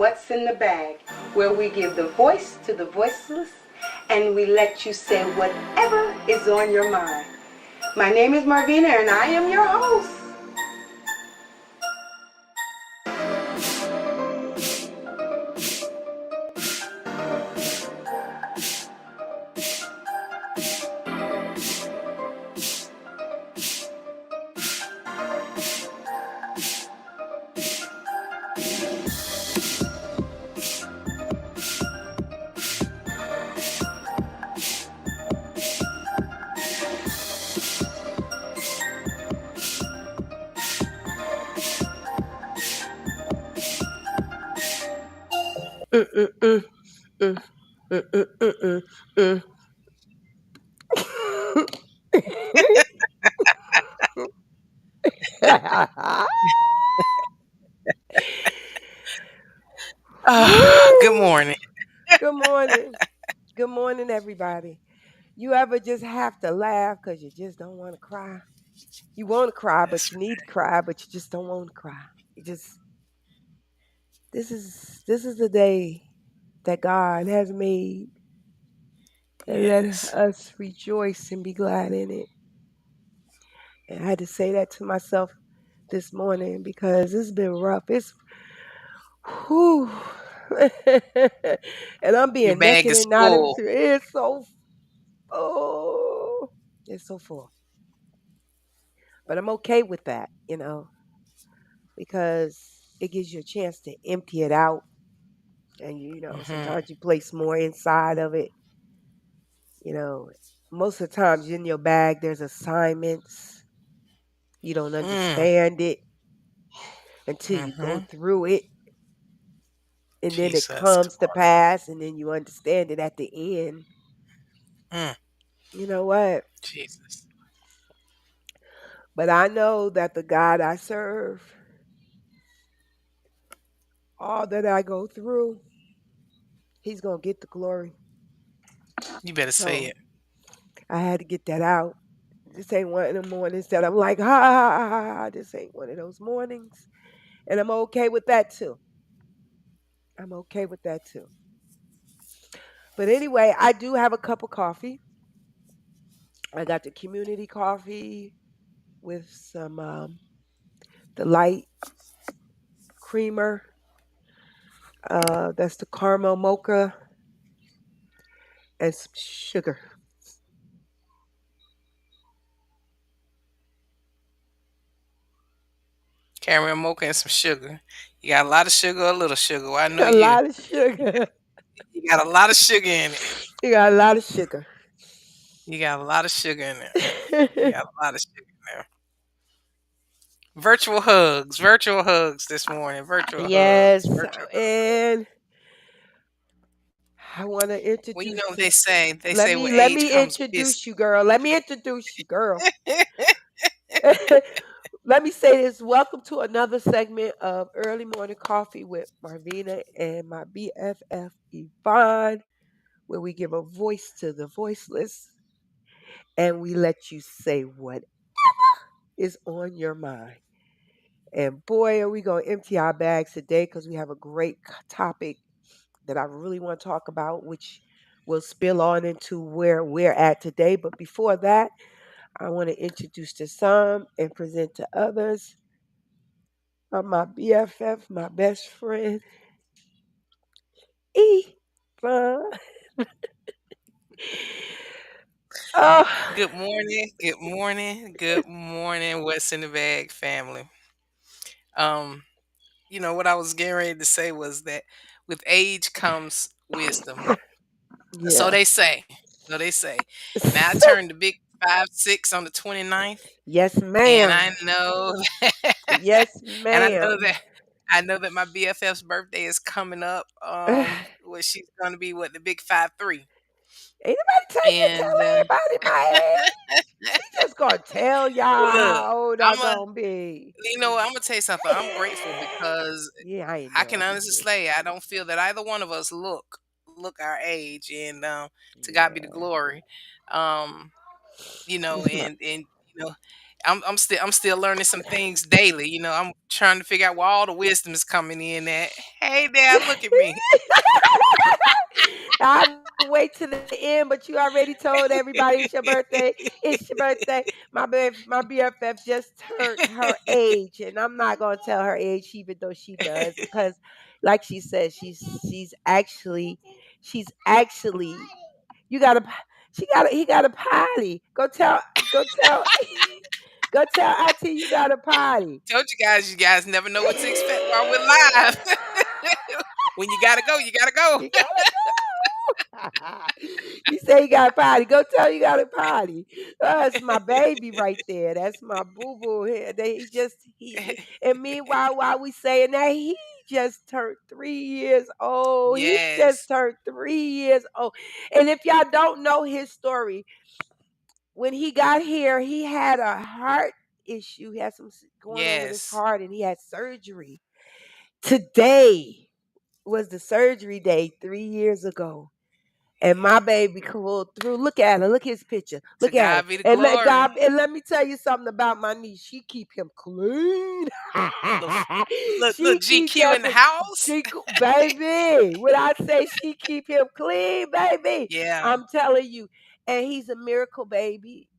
What's in the Bag, where we give the voice to the voiceless and we let you say whatever is on your mind. My name is Marvina and I am your host. Mm, mm, mm, mm, mm, mm, mm, mm. Good Woo! morning. Good morning. Good morning, everybody. You ever just have to laugh because you just don't want to cry? You want to cry, but That's you need to cry, but you just don't want to cry. You just this is the day that God has made, and let yes. us rejoice and be glad in it. And I had to say that to myself this morning because it's been rough. It's whew. And I'm Your being bag naked is and not in. full. It's so oh, it's so full. But I'm okay with that, because it gives you a chance to empty it out. And Hmm. sometimes you place more inside of it. You know, most of the times in your bag there's assignments. You don't Mm. understand it until you go Hmm. through it, and then it Jesus. comes to pass, and then you understand it at the end. Mm. You know what? Jesus. But I know that the God I serve, all that I go through, He's gonna get the glory. You better say So it. I had to get that out. This ain't one of the mornings that I'm like, ha ha ha ha. Ha. This ain't one of those mornings. And I'm okay with that too. I'm okay with that too. But anyway, I do have a cup of coffee. I got the community coffee with some the light creamer. That's the caramel mocha and some sugar. Caramel mocha and some sugar. You got a lot of sugar or a little sugar? Well, I know A you. lot of sugar. You got a lot of sugar in it. You got a lot of sugar. You got a lot of sugar in there. You got a lot of sugar in there. Virtual hugs. Virtual hugs this morning. Virtual hugs. Yes, Virtual and I want to Well, you introduce know what to. they say. They Let say with me let age me comes wisdom. introduce you, girl. Let me introduce you, girl. Let me say this. Welcome to another segment of Early Morning Coffee with Marvina and my BFF Yvonne, where we give a voice to the voiceless and we let you say what is on your mind. And boy, are we going to empty our bags today because we have a great topic that I really want to talk about, which will spill on into where we're at today. But before that, I want to introduce to some and present to others my BFF, my best friend, Yvonne. Oh, Good morning. Good morning. Good morning. What's in the bag, family? Um, what I was getting ready to say was that with age comes wisdom. So yeah. they say. So they say. Now I turned the big 5-6 on the 29th, Yes, and ma'am. I know Yes, and I know ma'am. that my BFF's birthday is coming up. Ain't Where she's gonna be what, the big 5-3. nobody tell you to And tell everybody my age. She just gonna tell y'all look, how old I'm I'm a gonna be. I'm gonna tell you something. I'm grateful because Yeah, I ain't I know. can I'm honestly just kidding. say I don't feel that either one of us look our age, and to God be the Yeah, glory. Um, it's not. and I'm still learning some things daily. I'm trying to figure out where all the wisdom is coming in at. Hey there, look at me. I have to wait to the end, but you already told everybody it's your birthday. It's your birthday. My BFF just turned her age, and I'm not gonna tell her age, even though she does, because, like she said, she's actually you got to he got a potty. Go tell go tell Auntie you got a potty. Told you guys never know what to expect while we're live. When you gotta go, you gotta go. You gotta he said he got a potty. Go tell you got a potty. That's my baby right there. That's my boo boo here. He just and meanwhile, while we saying that, he just turned 3 years old. He just Yes, turned 3 years old. And if y'all don't know his story, when he got here, he had a heart issue. He had some going on with his yes. heart, and he had surgery. Today was the surgery day 3 years ago. And my baby pulled through. Look at her. Look at his picture. To Look at her. God be the And let glory. God and let me tell you something about my niece. She keep him clean. Look, look, She keep GQ that in the house. baby. When I say she keep him clean, baby, Yeah, I'm telling you. And he's a miracle baby.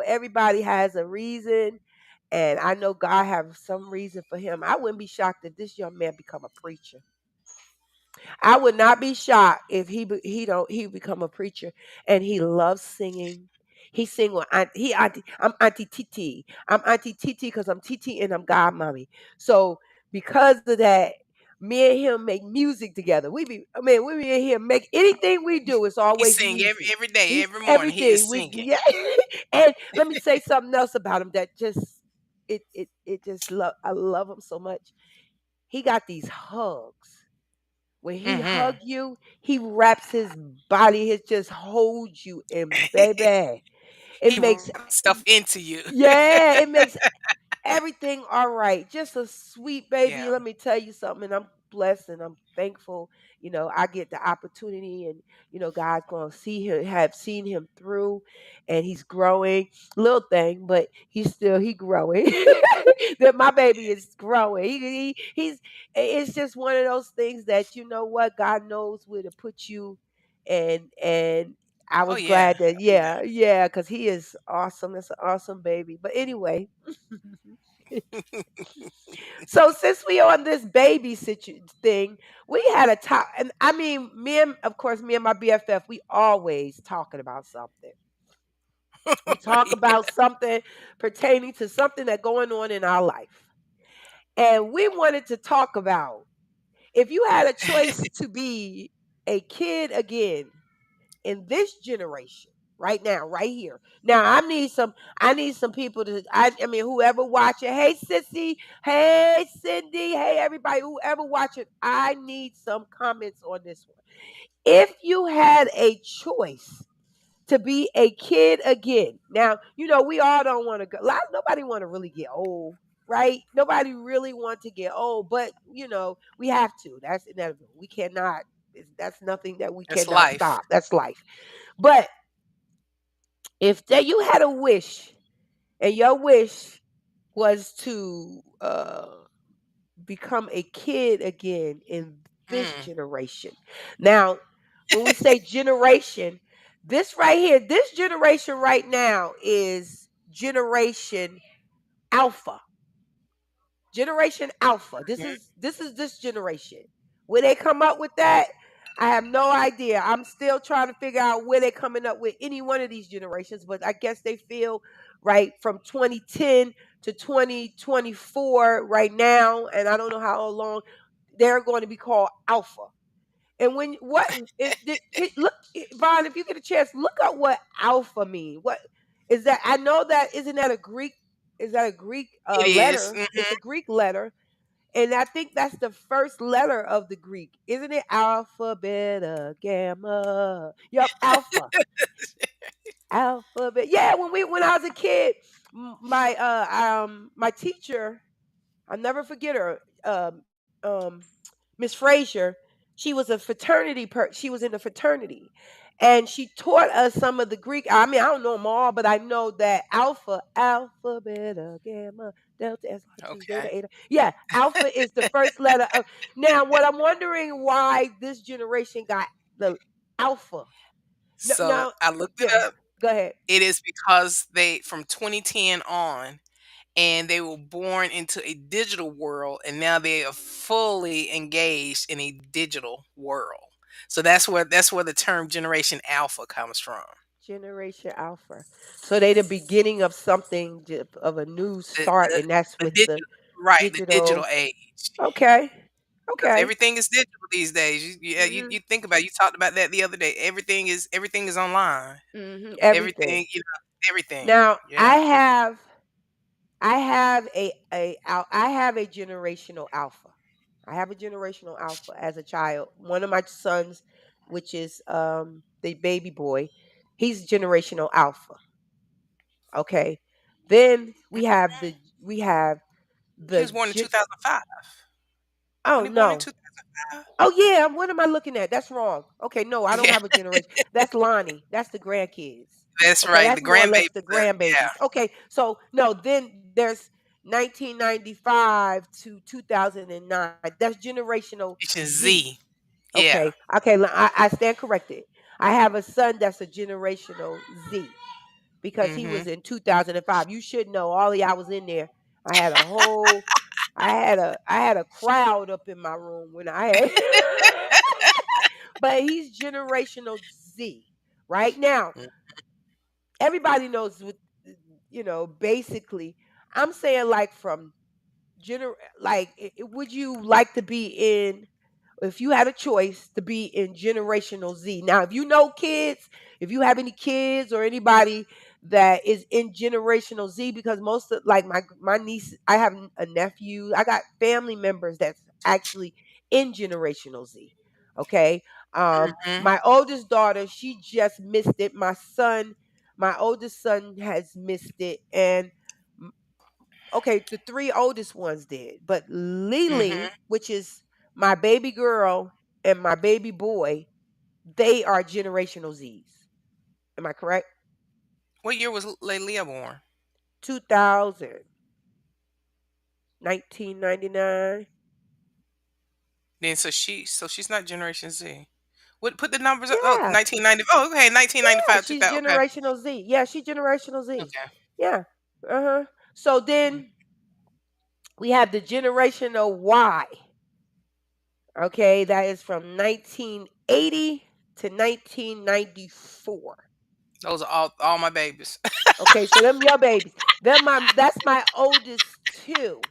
Everybody has a reason. And I know God have some reason for him. I wouldn't be shocked if this young man become a preacher. I would not be shocked if he become a preacher, and he loves singing. He sing with I'm Auntie Titi. I'm Auntie Titi because I'm Titi and I'm godmommy. So because of that, me and him make music together. We be in here make anything we do. It's he always sing music. every day, He's every morning. He is everything. We singing. yeah. And let me say something else about him that just it just love I love him so much. He got these hugs. When he hug Hmm. you, he wraps his body, he just holds you, and baby, it He makes wrapping stuff into you. yeah, it makes everything all right. Just a sweet baby. Yeah. Let me tell you something. And I'm blessed and I'm thankful. I get the opportunity, and God's gonna have seen him through, and he's growing. Little thing, but he growing. That my baby is growing. He's it's just one of those things that what God knows where to put you, and I Oh was yeah. glad that Oh yeah. yeah, because he is awesome. That's an awesome baby. But anyway, so since we on this thing, we had a top, and I mean, of course, me and my BFF, we always talking about something. We talk about something pertaining to something that going on in our life, and we wanted to talk about if you had a choice to be a kid again in this generation right now, right here. Now I need some people to I mean whoever watching, hey Sissy, hey Cindy, hey everybody, whoever watching, I need some comments on this one. If you had a choice to be a kid again. Now, we all don't want to go. Nobody want to really get old, right? Nobody really want to get old, but we have to. That's inevitable. We cannot. That's nothing that we That's cannot life. stop. That's life. But if that you had a wish, and your wish was to become a kid again in this Mm. generation. Now, when we say generation, this generation right now is generation alpha. Generation alpha. This is this generation. Where they come up with that, I have no idea. I'm still trying to figure out where they're coming up with any one of these generations, but I guess they feel right from 2010 to 2024 right now, and I don't know how long they're going to be called alpha. And when what look, Vaughn, if you get a chance, look up what alpha mean. What is that? I know that isn't that a Greek? Is that a Greek It is. letter? It's a Greek letter, and I think that's the first letter of the Greek, isn't it? Alpha, beta, gamma. Yup, alpha, alphabet. Yeah, when I was a kid, my teacher, I'll never forget her. Miss Frazier. She was a she was in a fraternity, and she taught us some of the Greek. I mean, I don't know them all, but I know that alpha, beta, gamma, delta, SRT, Okay. zeta, eta. Yeah, alpha is the first letter of. Now, what I'm wondering why this generation got the alpha. No, So no, I looked it yeah, up. go ahead. It is because they from 2010 on, and they were born into a digital world, and now they are fully engaged in a digital world. So that's where the term Generation Alpha comes from. Generation Alpha. So they the beginning of something, of a new The start, the, and that's the with the digital, right? The digital digital. age. Okay. Because Okay. everything is digital these days. You Mhm. think about it, you talked about that the other day. Everything is online. Mhm. Everything, Everything. everything. Now, Yeah. I have a generational alpha. I have a generational alpha as a child. One of my sons, which is the baby boy, he's generational alpha. Okay. Then we have He the was born in gen- 2005. oh When he born in no. 2005? Oh yeah, what am I looking at? That's wrong. Okay, no, I don't Yeah, have a generation. That's Lonnie. That's the grandkids. that's Okay, right. The that's more or less grandbabies. the grandbabies. Yeah, Okay, so no, then there's 1995 to 2009. That's generational Generation Z. Z. Yeah. Okay, okay, I stand corrected. I have a son that's a generational Z because he Mhm. was in 2005. You should know. All of y'all was in there. I had a whole, I had a crowd up in my room when I had, but he's generational Z. Right now, Mm. everybody knows what, basically. I'm saying like from like, would you like to be in, if you had a choice to be in generational Z? Now, if you know kids, if you have any kids or anybody that is in generational Z, because most of, like, my niece, I have a nephew, I got family members that's actually in generational Z. Okay. Mhm. My oldest daughter, she just missed it. My oldest son has missed it, and okay, the three oldest ones did, but Lily, Mhm. which is my baby girl and my baby boy, they are generational Z's. Am I correct? What year was Leah born? 2000, 1999. Then she's not Generation Z. What put the numbers up? Oh, Yeah, 1990. Oh, okay, yeah, 1995, she's 2000. Okay. generational Z. Yeah, she's generational Z. Okay. Yeah. Uh-huh. So then we have the generational Y. Okay, that is from 1980 to 1994. Those are all my babies. Okay, so them your babies. That's my oldest two.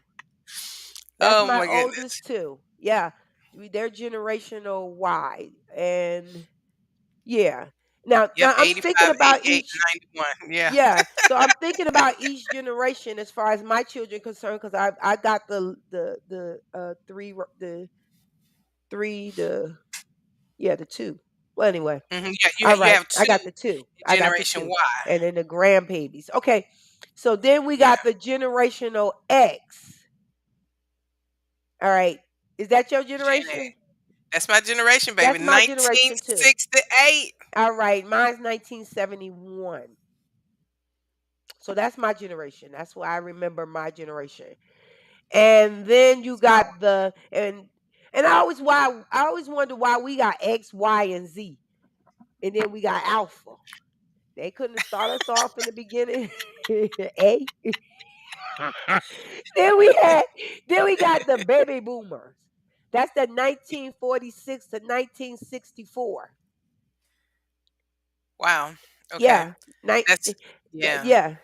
That's Oh my my goodness. oldest two. Yeah. They're generational Y. And yeah. Now Yep, I'm thinking 85, about 88, each, 91. Yeah. yeah. So I'm thinking about each generation as far as my children concerned, because I got the three the yeah, the two. Well, anyway. Yeah, All you right. have I 2 got the two. in I got the Generation two. Y. And then the grandbabies. Okay. So then we Yeah. got the generational X. All right. Is that your Gen X. generation? That's my generation, baby. That's my generation too. 1968. All right. Mine's 1971. So that's my generation. That's why I remember my generation. And then you So, got and I always wonder why we got X, Y, and Z. And then we got Alpha. They couldn't start us off in the beginning. A. then we had then we got the baby boomers. That's the 1946 to 1964. wow. Okay. Yeah. Night That's yeah. yeah.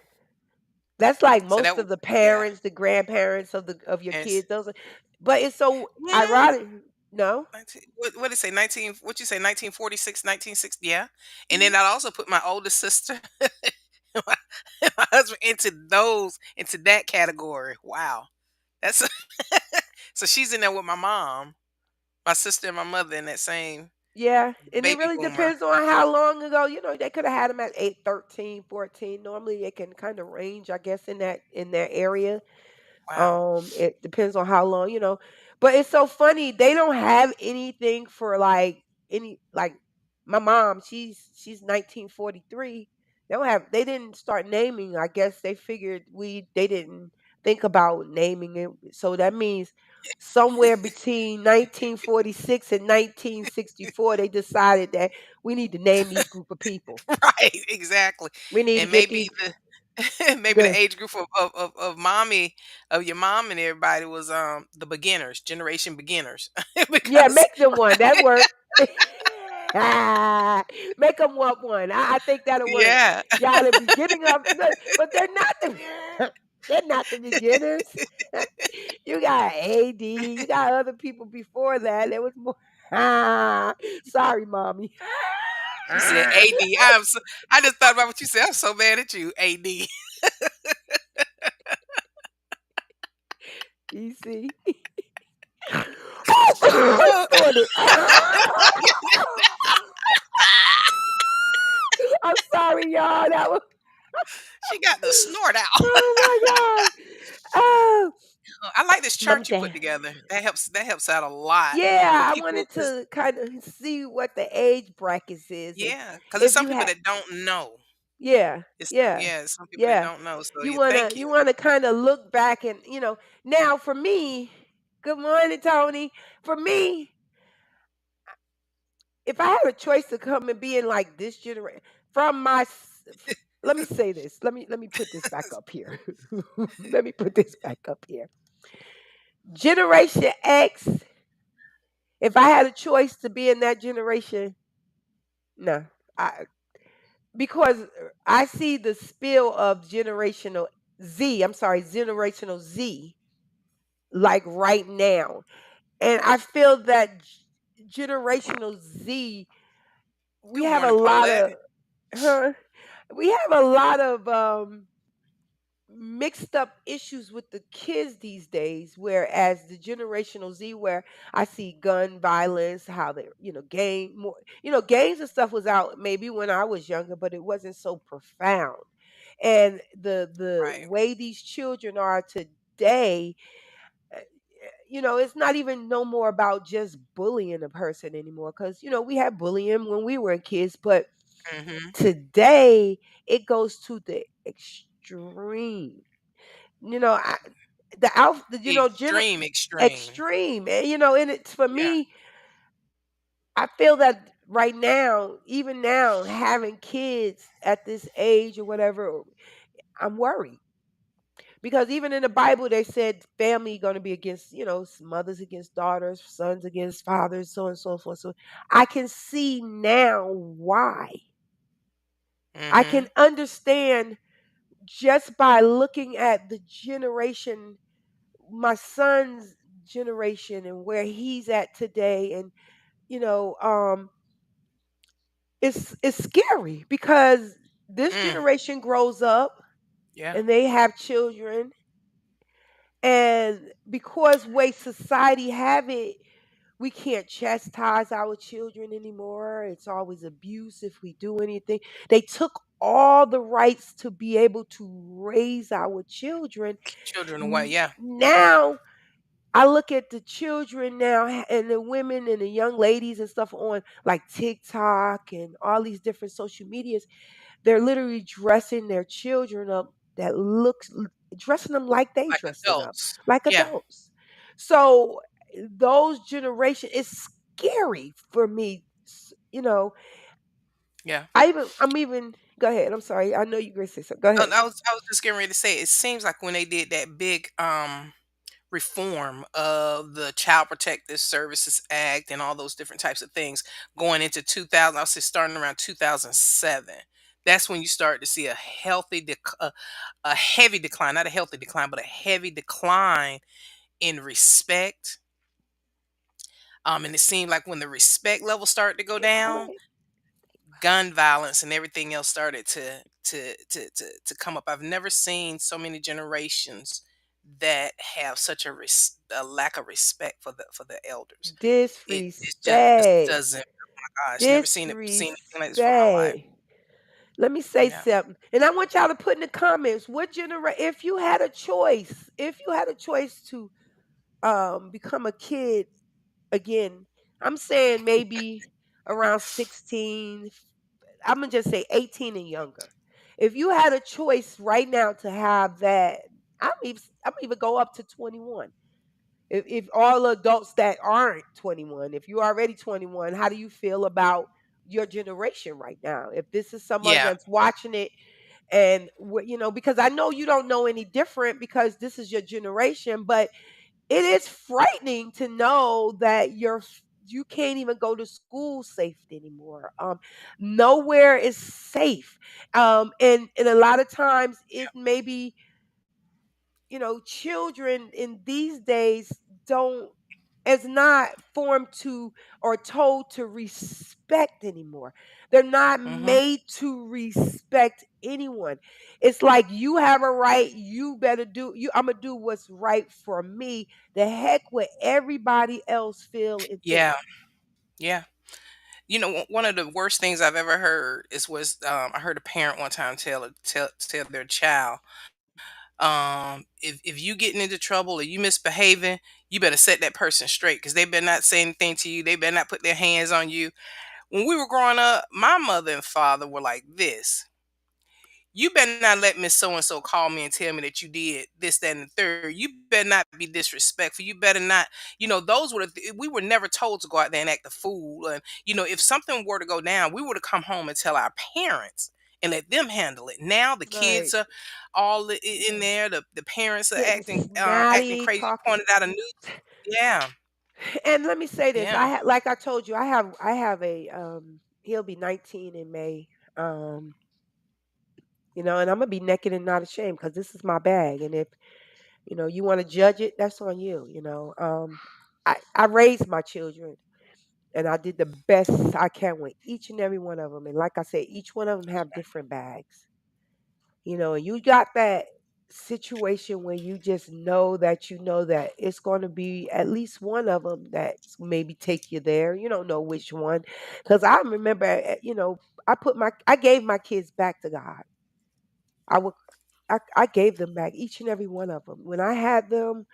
That's like So that most of the yeah. parents, the grandparents of your Yes. kids. But it's so Yeah. ironic. No? 19, what did it say? 19, what you say? 1946, 1960. Yeah. And Mhm. then I also put my older sister, my, my husband into that category. Wow. That's so she's in there with my mom, my sister, and my mother in that same Yeah, and it baby really boomer. depends on how long ago, they could have had them at 8, 13, 14. Normally they can kind of range, I guess, in that area. Wow. It depends on how long. But it's so funny, they don't have anything for like any like my mom, she's 1943. They didn't start naming. I guess they figured they didn't think about naming it. So that means somewhere between 1946 and 1964 they decided that we need to name these group of people. Right, exactly. We need to And get maybe these the maybe the the age group of mommy of your mom and everybody was the beginners, generation beginners. yeah, Because make them one. That work. Make them want one. I think that'll work. yeah. Y'all the beginning of, no, but they're not the they're not the beginners. You got AD. You got other people before that. There was more. Sorry, mommy. She said AD. I just thought about what you said. I'm so mad at you, AD. You see? Oh, snorted. I'm sorry, y'all. That was. She got the snort out. Oh my God. Oh, I like this let me chart you think. put together. That helps out a lot for Yeah, I people wanted because to kind of see what the age brackets is, and yeah, because there's if some you people have, that don't know. yeah, yeah, Yeah, some people that yeah. don't know. So You yeah, wanna thank you. you wanna kind of look back and now for me. Good morning, Tony. For me, if I had a choice to come and be in like this generation, from let me say this. Let me put this back up here. Let me put this back up here. Generation X. If I had a choice to be in that generation, no, I because I see the spill of generational Z. I'm sorry, generational Z, like right now, and I feel that generational Z. We Good have a morning, lot Paulette. of, huh? We have a lot of mixed up issues with the kids these days, whereas the generational Z, where I see gun violence, how they gang more, gangs and stuff was out maybe when I was younger, but it wasn't so profound. And the Right. way these children are today, uh, it's not even no more about just bullying a person anymore, because we had bullying when we were kids, but Hmm. today it goes to the extreme. you know, I, the out, the, Extreme, extreme. extreme, and and it's for Yeah. me. I feel that right now, even now, having kids at this age or whatever, I'm worried because even in the Bible they said family going to be against, mothers against daughters, sons against fathers, so and so forth. So I can see now why. I can Hmm. understand just by looking at the generation, my son's generation and where he's at today, and you know um it's scary because this Mm. generation grows up Yeah. and they have children, and because way society have it, we can't chastise our children anymore. It's always abuse if we do anything. They took all the rights to be able to raise our children. Children away. Yeah. Now I look at the children now, and the women and the young ladies and stuff on like TikTok and all these different social medias. They're literally dressing their children up that dressing them like they Like dressing up, adults. like Yeah. adults. So those generation is scary for me. Yeah. I'm even go ahead. I'm sorry. I know you're gonna say something. Go And ahead. I was just getting ready to say, it seems like when they did that big reform of the Child Protective Services Act and all those different types of things going into 2000, I'll say starting around 2007. That's when you start to see a heavy decline, not a healthy decline, but a heavy decline in respect. And it seemed like when the respect level started to go All down, right. gun violence and everything else started to come up. I've never seen so many generations that have such a lack of respect for the elders. It just Disrespect. doesn't. Oh my gosh, never seen anything like this for my life. Disrespect. Let me say Yeah. something. And I want y'all to put in the comments if you had a choice, if you had a choice to become a kid again, I'm saying maybe around 16, I'm gonna just say 18 and younger. If you had a choice right now to have that, I'm even go up to 21. If all adults that aren't 21, if you're already 21, how do you feel about your generation right now? If this is someone Yeah. that's watching it, and because I know you don't know any different because this is your generation, but it is frightening to know that you can't even go to school safe anymore. Nowhere is safe. And a lot of times it may be, children in these days don't is not formed to or told to respect anymore. They're not Mhm. made to respect anyone. It's like you have a right, you better do you I'm gonna do what's right for me. The heck what everybody else feel and think. Yeah. Yeah. One of the worst things I've ever heard I heard a parent one time tell their child, if you getting into trouble or you misbehaving, you better set that person straight because they better not say anything to you. They better not put their hands on you. When we were growing up, my mother and father were like this. You better not let Miss So and so call me and tell me that you did this, that, and the third. You better not be disrespectful. You better not, those were we were never told to go out there and act a fool. And if something were to go down, we were to come home and tell our parents and let them handle it. Now the kids Right. are all in there. The parents are Getting acting snotty, crazy. talking. Pointed out a new, yeah, And let me say this. yeah, Like I told you, I have a he'll be 19 in May. Um and I'm gonna be naked and not ashamed because this is my bag. And if you want to judge it, that's on you. I raised my children, and I did the best I can with each and every one of them. And like I said, each one of them have different bags. And you got that situation where you just know that it's going to be at least one of them that maybe take you there. You don't know which one, because I remember, I gave my kids back to God. I would I gave them back, each and every one of them. When I had them,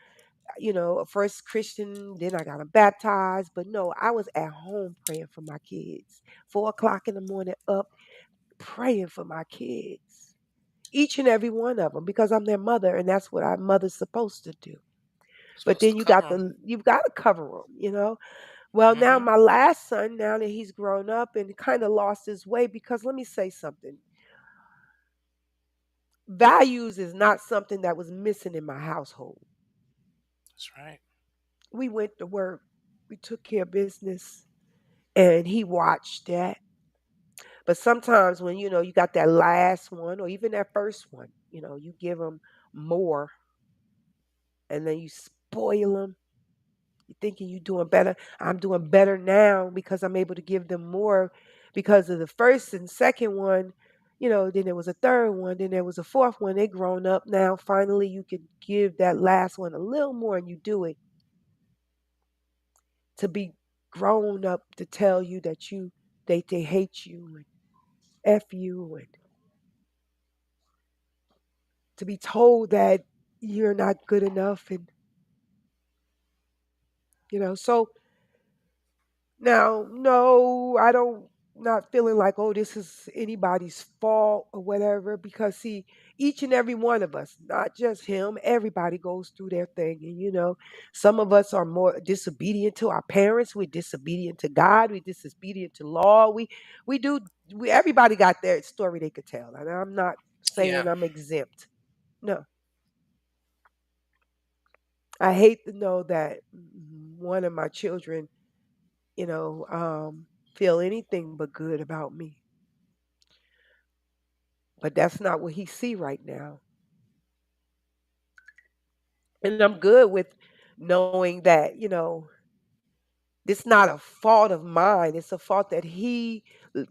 first Christian, then I got them baptized. But no, I was at home praying for my kids. 4 o'clock in the morning, up praying for my kids, each and every one of them, because I'm their mother, and that's what our mother's supposed to do. But supposed then to cover them. you've got to cover them. Well, now Hmm. my last son, now that he's grown up and kind of lost his way, because let me say something. Values is not something that was missing in my household. That's right. We went to work, we took care of business, and he watched that. But sometimes when you got that last one or even that first one, you give them more, and then you spoil them. You thinking you doing better. I'm doing better now because I'm able to give them more because of the first and second one. Then there was a third one, then there was a fourth one. They grown up now. Finally, you can give that last one a little more, and you do it to be grown up to tell you that they hate you and f you, and to be told that you're not good enough. And so now, no, I don't, not feeling like, oh, this is anybody's fault or whatever, because see, each and every one of us, not just him, everybody goes through their thing. And some of us are more disobedient to our parents, we're disobedient to God, we're disobedient to law. We do we everybody got their story they could tell. And I'm not saying Yeah. I'm exempt. No. I hate to know that one of my children, you know, um, feel anything but good about me. But that's not what he see right now. And I'm good with knowing that, it's not a fault of mine. It's a fault that he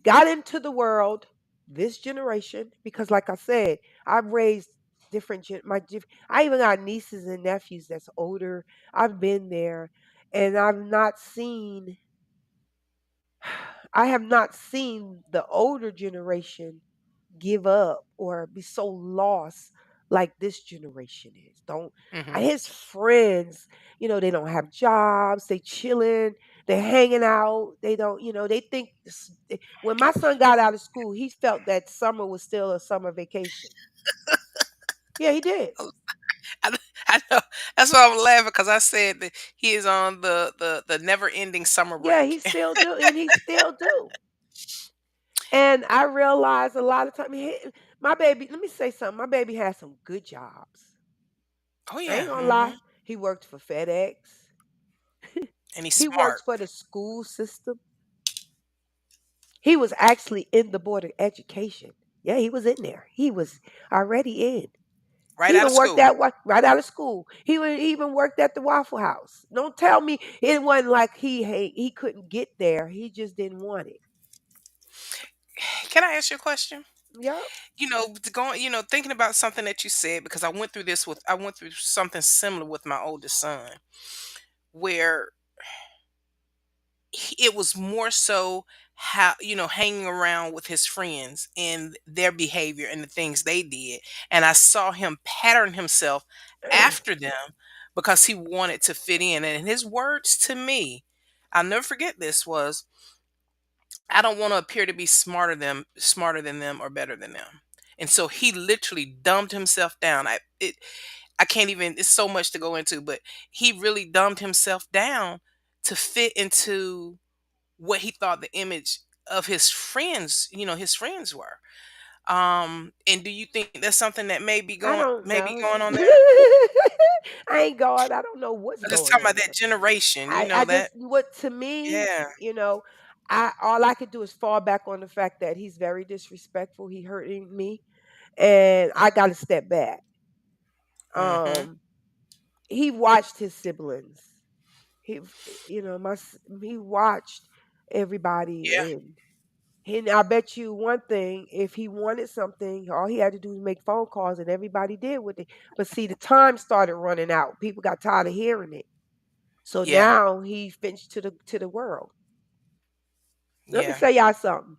got into the world, this generation, because like I said, I've raised I even got nieces and nephews that's older. I've been there, and I have not seen the older generation give up or be so lost like this generation is. Don't Mhm. his friends, they don't have jobs, they chilling, they hanging out, they don't, they think when my son got out of school, he felt that summer was still a summer vacation. Yeah, he did. I, I know. That's why I'm laughing because I said that he is on the never ending summer Yeah, he break. still do, and he still do. And I realized a lot of time, my baby. Let me say something. My baby has some good jobs. Oh I yeah. ain't gonna lie. Mhm. He worked for FedEx. And he's He worked smart. for the school system. He was actually in the board of education. Yeah, he was in there. He was already in. Right He out of even worked school. at right out of school. He even worked at the Waffle House. Don't tell me it wasn't like he couldn't get there. He just didn't want it. Can I ask you a question? Yep. Going, thinking about something that you said because I went through something similar with my oldest son, where it was more so how hanging around with his friends and their behavior and the things they did, and I saw him pattern himself after them because he wanted to fit in. And his words to me, I'll never forget this, was, I don't want to appear to be smarter than them or better than them. And so he literally dumbed himself down. I can't even, it's so much to go into, but he really dumbed himself down to fit into what he thought the image of his friends were. And do you think that's something that I don't may be know. going on there? I ain't God. I don't know what's I'm just going talking on about that there. generation, I that. just what to me, Yeah. I all I could do is fall back on the fact that he's very disrespectful. He hurting me, and I got to step back. Mm-hmm. Um, he watched his siblings. He, he watched everybody, Yeah. and I bet you one thing: if he wanted something, all he had to do was make phone calls, and everybody did with it. But see, the time started running out. People got tired of hearing it. So Yeah. now he finished to the world. Let me Yeah. say y'all something.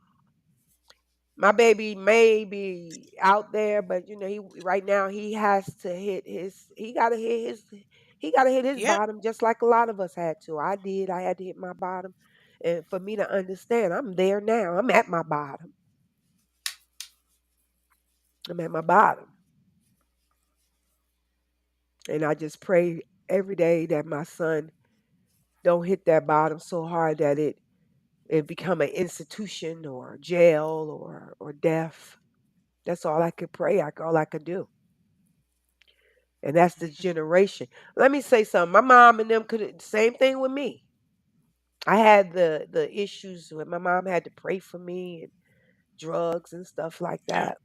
My baby may be out there, but he right now he has to hit his he gotta hit his Yeah. bottom just like a lot of us had to. I did. I had to hit my bottom. And for me to understand, I'm there now. I'm at my bottom. I'm at my bottom. And I just pray every day that my son don't hit that bottom so hard that it become an institution or jail or death. That's all I could pray. All I could do. And that's the generation. Let me say something. My mom and them could same thing with me. I had the issues when my mom had to pray for me and drugs and stuff like Yeah. that.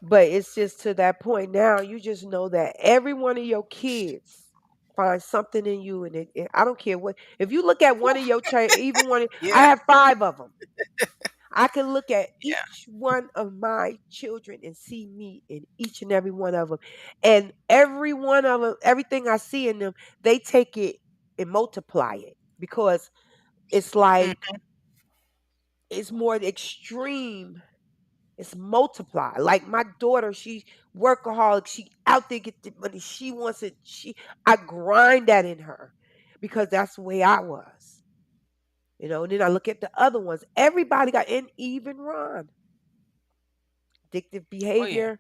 But it's just to that point now. You just know that every one of your kids finds something in you, and I don't care what. If you look at one of your child, even one, I Yeah. have 5 of them. I can look at Yeah. each one of my children and see me in each and every one of them. And every one of them, everything I see in them, they take it and multiply it because it's like Mm. it's more extreme. It's multiply. Like my daughter, she workaholic. She out there get the money. She wants it. I grind that in her because that's the way I was. And then I look at the other ones. Everybody got, and even Ron, addictive Oh yeah. behavior.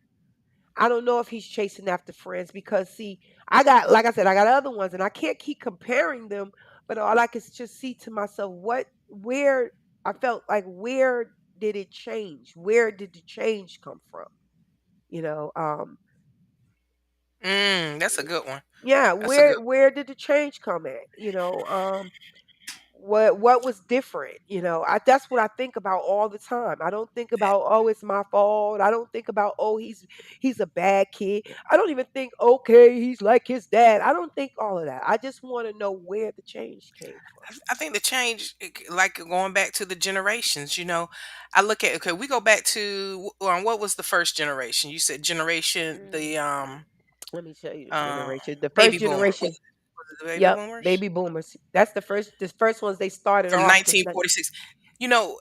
I don't know if he's chasing after friends because see, I got like I said, I got other ones and I can't keep comparing them, but all I can just see to myself where I felt like where did it change? Where did the change come from? You know, um That's a good one. yeah, That's a good. where did the change come at? What was different? That's what I think about all the time. I don't think about, oh, it's my fault. I don't think about, oh, he's a bad kid. I don't even think, okay, he's like his dad. I don't think all of that. I just want to know where the change came I think the change, like going back to the generations. I look at, okay, we go back to, what was the first generation? You said generation, from. the Let me tell you the um generation. The baby first boomer. generation, Was it the baby yep, boomers baby boomers. That's the first ones they started from off with. 1946? You know,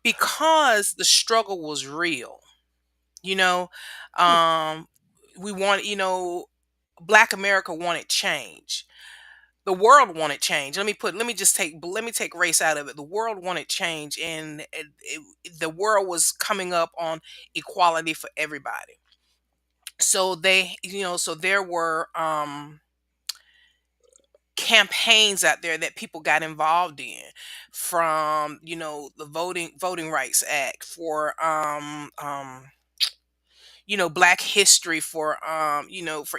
because the struggle was real. You know, um, we want, Black America wanted change. The world wanted change. Let me take race out of it. The world wanted change, and the world was coming up on equality for everybody. So there were campaigns out there that people got involved in, from the Voting Rights Act, for Black history, for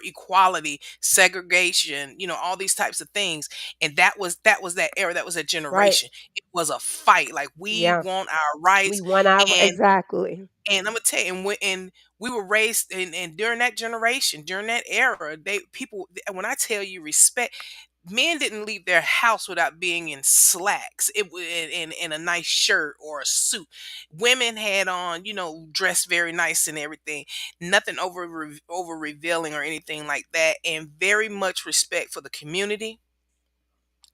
equality, segregation, all these types of things. And that was that era, that was a Right. generation. It was a fight, like, we Yeah. want our We rights. went out and exactly. and I'm gonna tell you, and we were raised, and during that generation, during that era, when I tell you respect, men didn't leave their house without being in slacks, in a nice shirt or a suit. Women had on, dressed very nice and everything, nothing over revealing or anything like that, and very much respect for the community,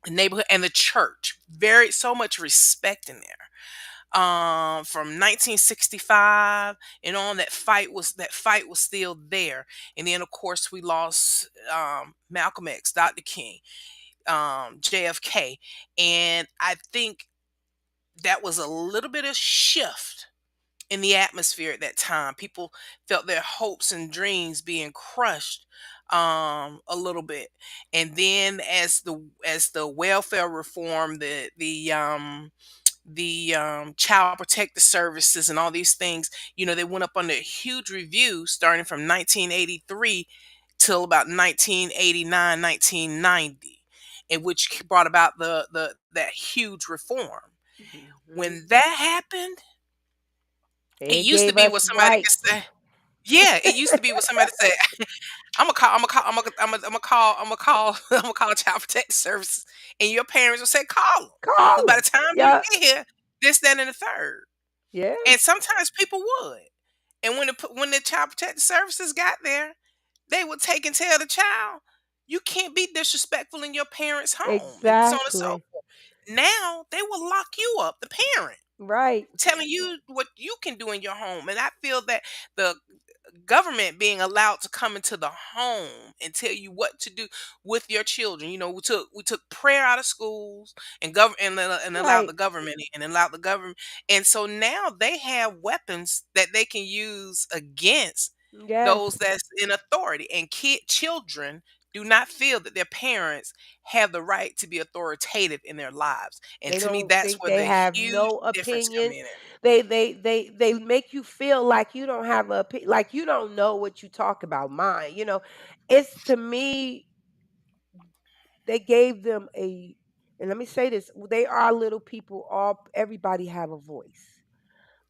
the neighborhood, and the church. Very so much respect in there. From 1965 and on, that fight was still there. And then, of course, we lost Malcolm X, Dr. King, JFK. And I think that was a little bit of shift in the atmosphere at that time. People felt their hopes and dreams being crushed a little bit. And then, as the welfare reform, the child protective services, and all these things, they went up under huge review, starting from 1983 till about 1989, 1990, in which brought about that huge reform. Hmm. When that happened, it It used to gave be us what somebody could rights. say. Yeah, it used to be what somebody said. I'm gonna call I'm gonna call Child Protective Services, and your parents will say, call them, because Call by the them. time you Yeah. get here, this, that, and the third. Yeah. And sometimes people would. And when the Child Protective Services got there, they would take and tell the child, "You can't be disrespectful in your parents' home," and so on and so Exactly. forth. Now they will lock you up, the parent, Right. telling you what you can do in your home. And I feel that the government being allowed to come into the home and tell you what to do with your children. We took prayer out of schools, and allowed the Right. government in, and allowed the government. And so now they have weapons that they can use against those Yes. that's in authority. And children do not feel that their parents have the right to be authoritative in their lives. And They to me, don't that's think where they the have huge no difference come opinion. in at. They make you feel like you don't have like you don't know what you talk about. Mine, it's to me they gave them a, and let me say this, they are little people, all everybody have a voice,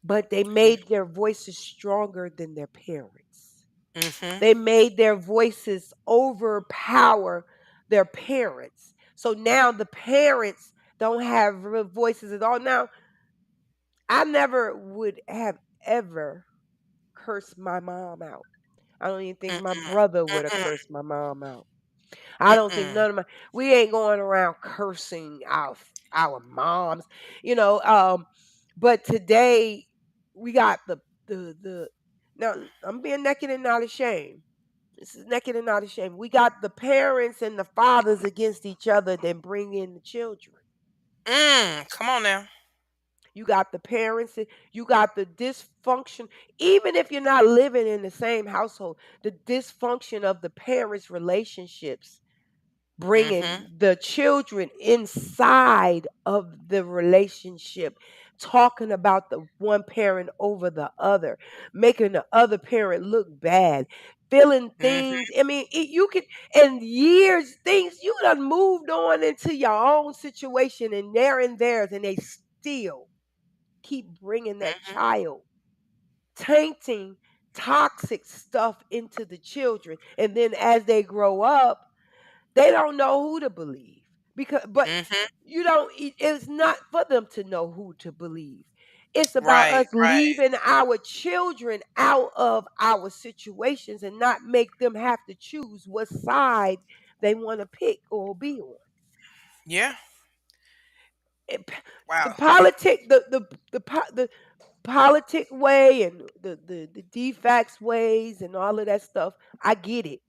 but they made their voices stronger than their parents. Mm-hmm. They made their voices overpower their parents. So now the parents don't have real voices at all. Now, I never would have ever cursed my mom out. I don't even think my Mm-mm. brother would have Mm-mm. cursed my mom out. I don't think Mm-mm. none of my we ain't going around cursing our moms, you know. But today we got the now I'm being naked and not ashamed. This is naked and not ashamed. We got the parents and the fathers against each other, then bring in the children. Come on now. You got the parents, you got the dysfunction, even if you're not living in the same household, the dysfunction of the parents' relationships Mhm. bringing the children inside of the relationship, talking about the one parent over the other, making the other parent look bad, feeling things. Mhm. I mean, you could, and years, things you done moved on into your own situation and they're in theirs, and they still keep bringing that Mhm. child, tainting toxic stuff into the children. And then as they grow up, they don't know who to believe, but Mhm. you don't it's not for them to know who to believe. It's about Right. us Right. leaving our children out of our situations and not make them have to choose what side they want to pick or be on. Yeah. It- the Wow. politic the the politic way and the defects ways and all of that stuff. I get it.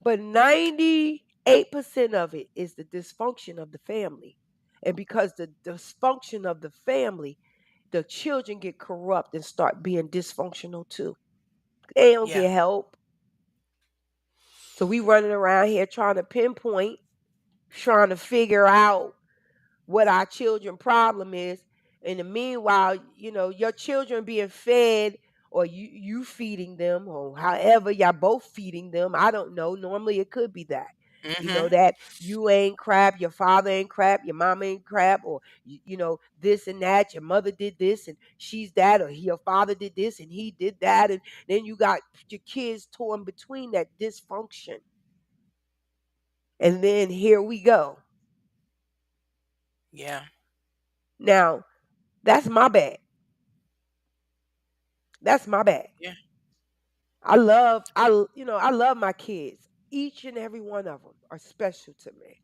But 98% of it is the dysfunction of the family. And because the dysfunction of the family, the children get corrupt and start being dysfunctional too. They don't Yeah. get help. So we running around here trying to pinpoint, trying to figure out what our children problem is. In the meanwhile, your children being fed, or you feeding them, or however y'all both feeding them. I don't know. Normally it could be that. Mhm. That you ain't crap, your father ain't crap, your mama ain't crap, or this and that, your mother did this and she's that, or your father did this and he did that, and then you got your kids torn between that dysfunction. And then here we go. Yeah. Now, that's my bad. That's my bad. Yeah. I love my kids. Each and every one of them are special to me.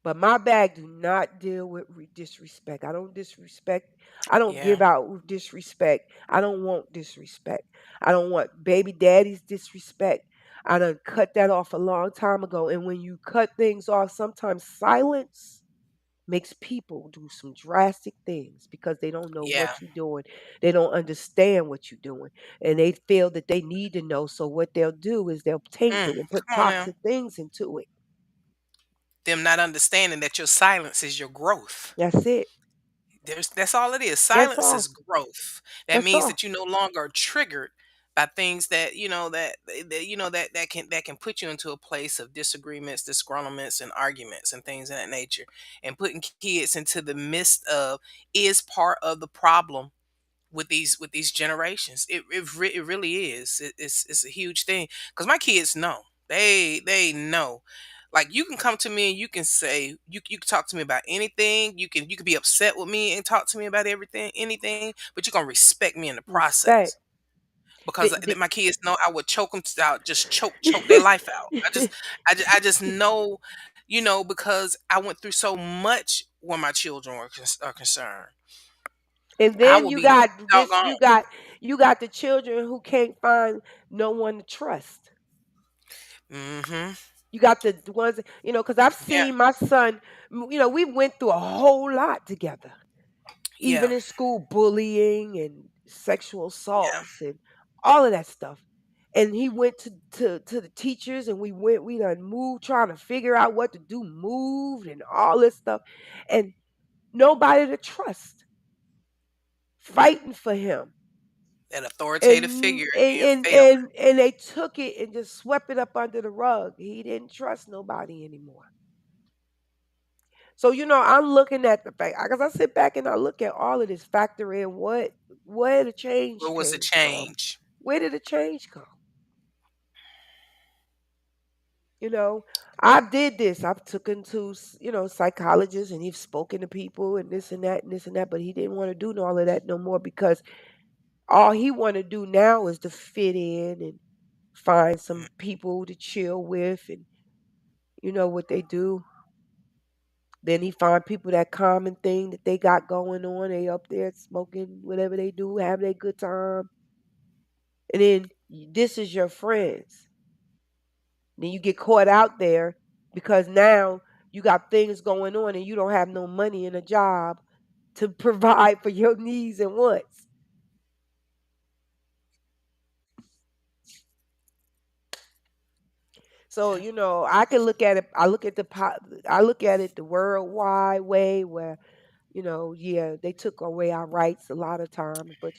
But my bag do not deal with disrespect. I don't disrespect. I don't Yeah. give out disrespect. I don't want disrespect. I don't want baby daddy's disrespect. I done cut that off a long time ago. And when you cut things off, sometimes silence makes people do some drastic things because they don't know Yeah. what you're doing. They don't understand what you're doing. And they feel that they need to know. So what they'll do is they'll taint it and put Come on now. toxic things into it. Them not understanding that your silence is your growth. That's it. That's all it is. That's Silence all. is growth. That That's means all. that you no longer are triggered by things that that can put you into a place of disagreements, disgruntlements, and arguments and things of that nature. And putting kids into the midst of is part of the problem with these generations. It really is. It's a huge thing because my kids know. They know. Like you can come to me and you can say you can talk to me about anything. You can be upset with me and talk to me about everything, anything, but you're gonna respect me in the Respect. process because The, my kids know I would choke them out, just choke their life out. I just know, because I went through so much when my children are concerned. and I then will be doggone. you got the children who can't find no one to trust. Mhm. You got the ones, because I've Yeah. seen my son, we went through a whole lot together, even Yeah. in school, bullying and sexual Yeah. assaults and all of that stuff. And he went to the teachers, and we done moved, trying to figure out what to do, moved and all this stuff. And nobody to trust, fighting for him. That authoritative And figure being and failed. and and they took it and just swept it up under the rug. He didn't trust nobody anymore. So I'm looking at the fact, because I sit back and I look at all of this, factor in where the change What was the came from. change? Where did the change come? You know, I did this. I've taken to psychologists, and he's spoken to people and this and that and this and that, but he didn't want to do all of that no more, because all he want to do now is to fit in and find some people to chill with, and what they do. Then he find people that common thing that they got going on. They up there smoking whatever they do, having a good time. And then this is your friends. Then you get caught out there because now you got things going on and you don't have no money and a job to provide for your needs and wants. So, I can look at it. I look at it the worldwide way, where yeah, they took away our rights a lot of times, but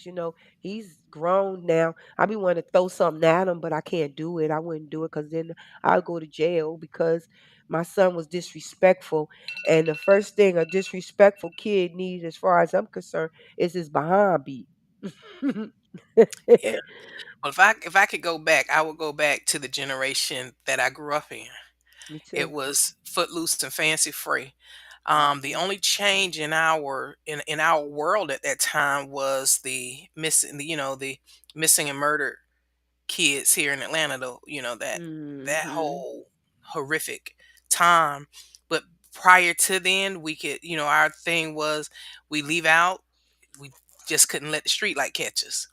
he's grown now. I be wanting to throw something at him, but I can't do it. I wouldn't do it, because then I'll go to jail, because my son was disrespectful, and the first thing a disrespectful kid needs, as far as I'm concerned, is his behind beat. Yeah. Well, if I could go back, I would go back to the generation that I grew up in. Me It too. was footloose and fancy free. The Hmm. only change in our world at that time was the missing and murdered kids here in Atlanta. Though that Hmm. whole horrific time, but Prior to then, we could, our thing was we leave out, we just couldn't let the street light catch us.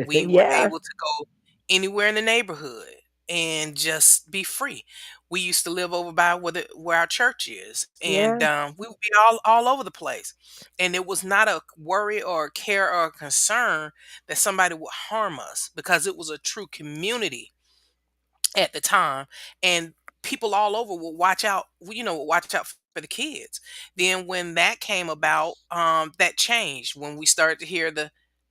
We were Yeah, able to go anywhere in the neighborhood and just be free. We used to live over by where our church is, and yeah, we would be all over the place. And it was not a worry or a care or a concern that somebody would harm us because it was a true community at the time, and people all over will watch out, will watch out for the kids. Then when that came about, that changed when we started to hear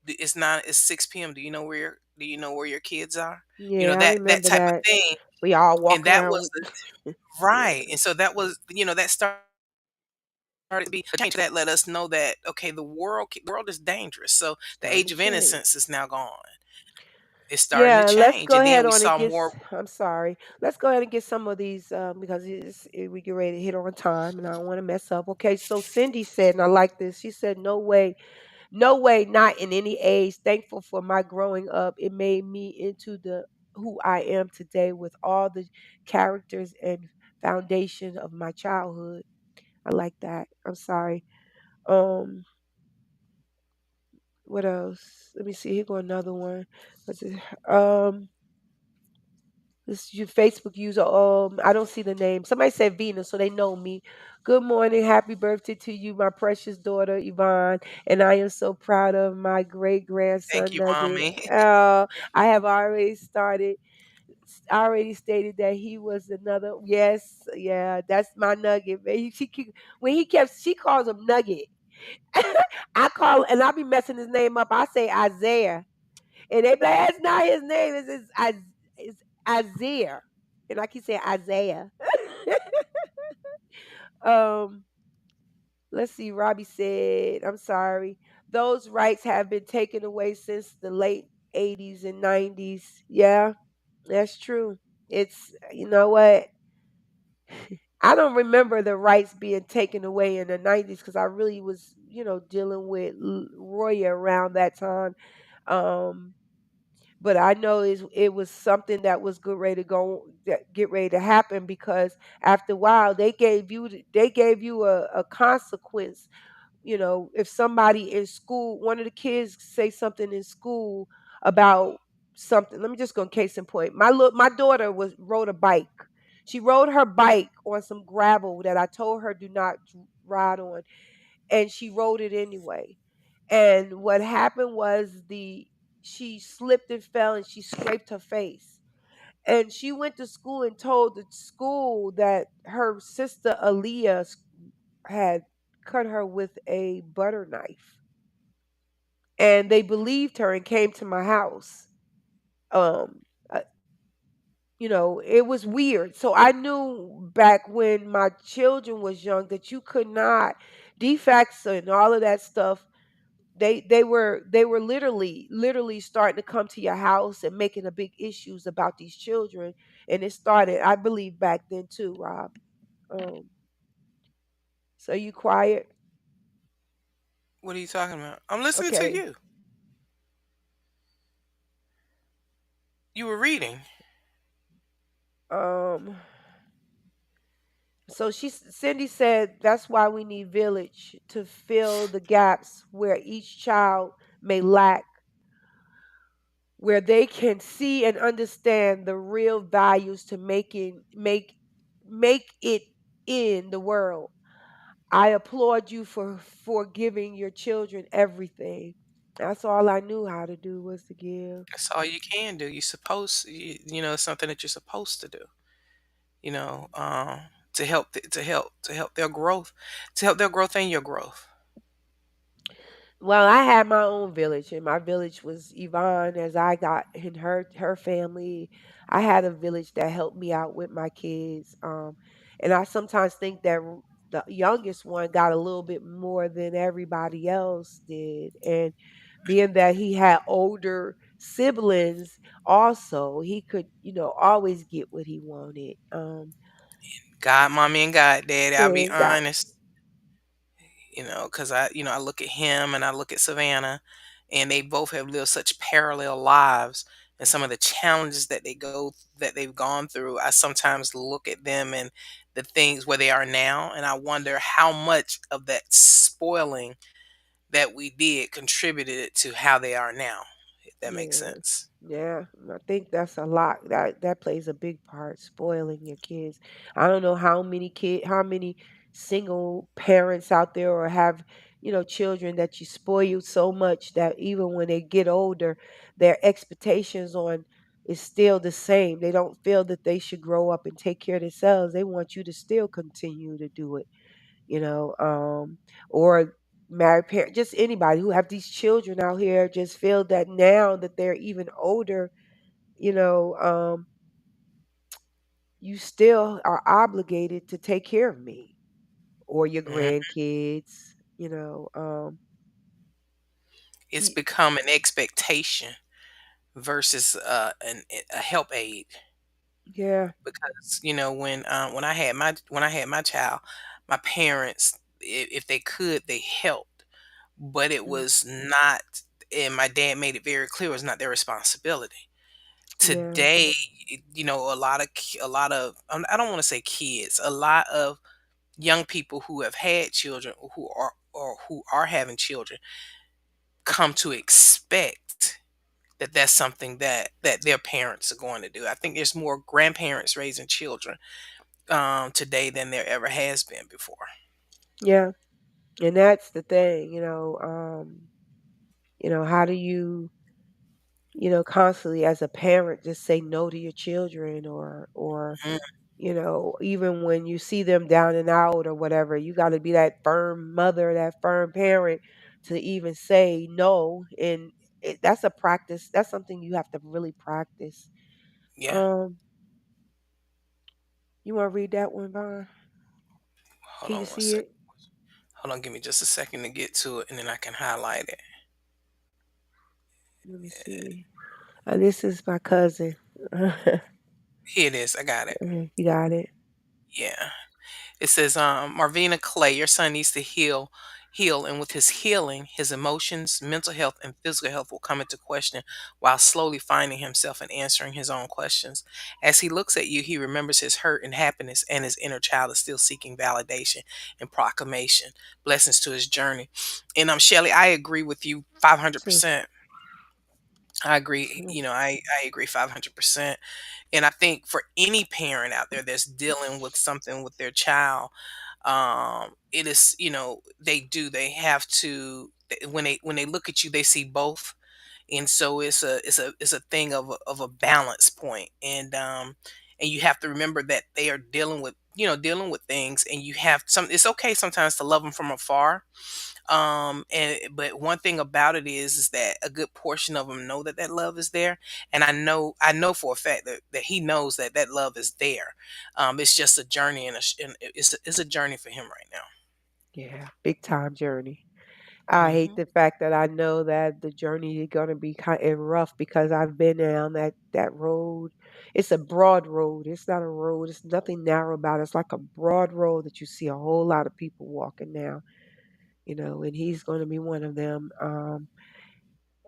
it's 6 p.m. Do you know where your kids are? yeah. I That remember type of that. thing. We all And walk that around was with. Yeah, right. And so that was, that started to be a change that let us know that, okay, the world is dangerous. So the starting to age of change. innocence is now gone. It's starting to Yeah, let's change. go And then ahead we on and saw get. more. I'm sorry. Let's go ahead and get some of these because we get ready to hit on time, and I don't want to mess up. Okay, so Cindy said, and I like this. She said, "No way, no way, not in any age. Thankful for my growing up. It made me into the who I am today with all the characters and foundation of my childhood." I like that. I'm sorry. Um, what else? Let me see. Here go another one. What's it? This you Facebook user. I don't see the name. Somebody said Venus, so they know me. Good morning, happy birthday to you, my precious daughter Yvonne, and I am so proud of my great Thank grandson you, Nugget. mommy. I have already stated that he was another. Yes, yeah, that's my Nugget. Man. When he kept, she calls him Nugget. I call and I be messing his name up. I say Isaiah. And they be like, that's not his name. It's Isaiah. And I keep saying Isaiah. um, let's see. Robbie said, I'm sorry. Those rights have been taken away since the late 80s and 90s. Yeah, that's true. It's, you know what? I don't remember the rights being taken away in the 90s because I really was, dealing with Roya around that time. Um, but I know it was something that was get ready to happen because after a while they gave you a consequence. If somebody in school, one of the kids say something in school about something. Let me just go case in point. My daughter was rode a bike. She rode her bike on some gravel that I told her do not ride on, and she rode it anyway. And what happened was the she slipped and fell and she scraped her face. And she went to school and told the school that her sister Aaliyah had cut her with a butter knife. And they believed her and came to my house. Um, uh, it was weird. So I knew back when my children was young that you could not defects and all of that stuff. They were literally starting to come to your house and making a big issues about these children, and it started, I believe, back then too, Rob. Um, so you quiet? What are you talking about? I'm listening to Okay. you. You were reading. Um, so Cindy said that's why we need village to fill the gaps where each child may lack, where they can see and understand the real values to make it in the world. I applaud you for giving your children everything. That's all I knew how to do was to give. That's all you can do. It's something that you're supposed to do. You know, to help their growth, and your growth. Well, I had my own village, and my village was Yvonne. As I got in her family, I had a village that helped me out with my kids. And I sometimes think that the youngest one got a little bit more than everybody else did, and being that he had older siblings, also he could, always get what he wanted. God, mommy, and God, daddy. I'll be And got honest. Because I look at him and I look at Savannah, and they both have lived such parallel lives, and some of the challenges that they've gone through. I sometimes look at them and the things where they are now, and I wonder how much of that spoiling that we did contributed to how they are now, if that makes Yeah. sense. Yeah, I think that's a lot. That plays a big part, spoiling your kids. I don't know how many single parents out there or have, children that you spoil so much that even when they get older, their expectations on is still the same. They don't feel that they should grow up and take care of themselves. They want you to still continue to do it, you know, or married parent, just anybody who have these children out here just feel that now that they're even older, you know, you still are obligated to take care of me or your Mhm. grandkids, It's y- become an expectation versus a help aid. yeah, Because when I had my child, my parents, if they could, they helped, but it mm, was not. And my dad made it very clear it was not their responsibility. yeah, Today, a lot of I don't want to say kids, a lot of young people who have had children or who are having children come to expect that that's something that their parents are going to do. I think there's more grandparents raising children today than there ever has been before. yeah. And that's the thing, how do you, constantly as a parent just say no to your children or Mm, even when you see them down and out or whatever, you got to be that firm mother, that firm parent to even say no. And that's a practice. That's something you have to really practice. yeah. Um, you want to read that one, Vaughn? Hold Can you on one see sec. it? Hold on, give me just a second to get to it, and then I can highlight it. Let me see. This is my cousin. Here it is. I got it. You got it. Yeah. It says, Marvina Clay, your son needs to heal, and with his healing, his emotions, mental health, and physical health will come into question while slowly finding himself and answering his own questions. As he looks at you, he remembers his hurt and happiness, and his inner child is still seeking validation and proclamation. Blessings to his journey. And Shelly, I agree with you Too. 500%. I agree. Too. I agree 500%. And I think for any parent out there that's dealing with something with their child, it is, they have to, when they look at you, they see both. And so it's a thing of a balance point. And you have to remember that they are dealing with things, and you have some, it's okay sometimes to love them from afar. And but one thing about it is that a good portion of them know that that love is there, and I know for a fact that he knows that that love is there. It's just a journey, and it's a journey for him right now. Yeah, big time journey. I hate Hmm. the fact that I know that the journey is gonna be kind of rough because I've been down that road. It's a broad road. It's not a road. It's nothing narrow about it. It's like a broad road that you see a whole lot of people walking down. And he's going to be one of them.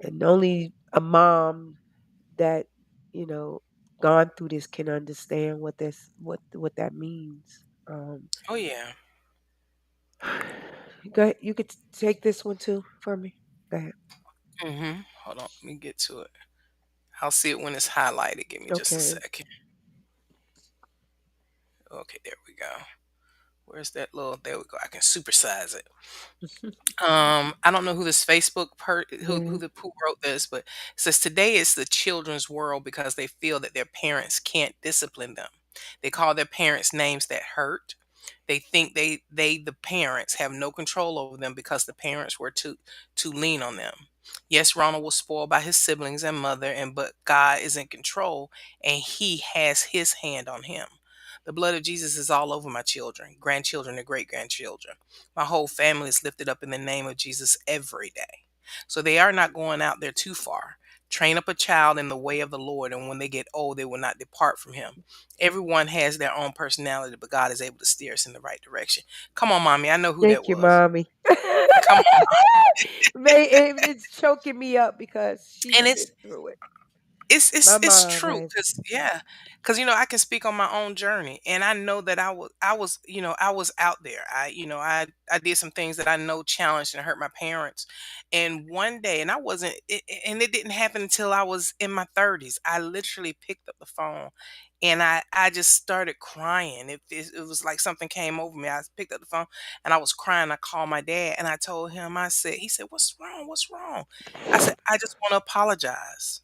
And only a mom that you know gone through this can understand what that means. Oh yeah. Go ahead. You could take this one too for me. Go ahead. Hold on, let me get to it. I'll see it when it's highlighted. Give me just a Okay. second. Okay, there we go. Where's that little? There we go. I can supersize it. I don't know who this Facebook Yeah. who wrote this, but it says today is the children's world because they feel that their parents can't discipline them. They call their parents names that hurt. They think they the parents have no control over them because the parents were too lean on them. Yes, Ronald was spoiled by his siblings and mother, and but God is in control, and He has His hand on him. The blood of Jesus is all over my children, grandchildren, and great grandchildren. My whole family is lifted up in the name of Jesus every day. So they are not going out there too far. Train up a child in the way of the Lord, and when they get old, they will not depart from him. Everyone has their own personality, but God is able to steer us in the right direction. Come on, mommy. I know who that Thank you, was. mommy. Come on. It's choking me up because And she's been it's through it. It's My it's mom true, has. cause yeah, cause I can speak on my own journey, and I know that I was I was out there. I did some things that I know challenged and hurt my parents, and one day, and I wasn't, and it didn't happen until I was in my 30s. I literally picked up the phone, and I just started crying. It was like something came over me. I picked up the phone, and I was crying. I called my dad, and I told him. He said, "What's wrong? What's wrong?" I said, "I just want to apologize."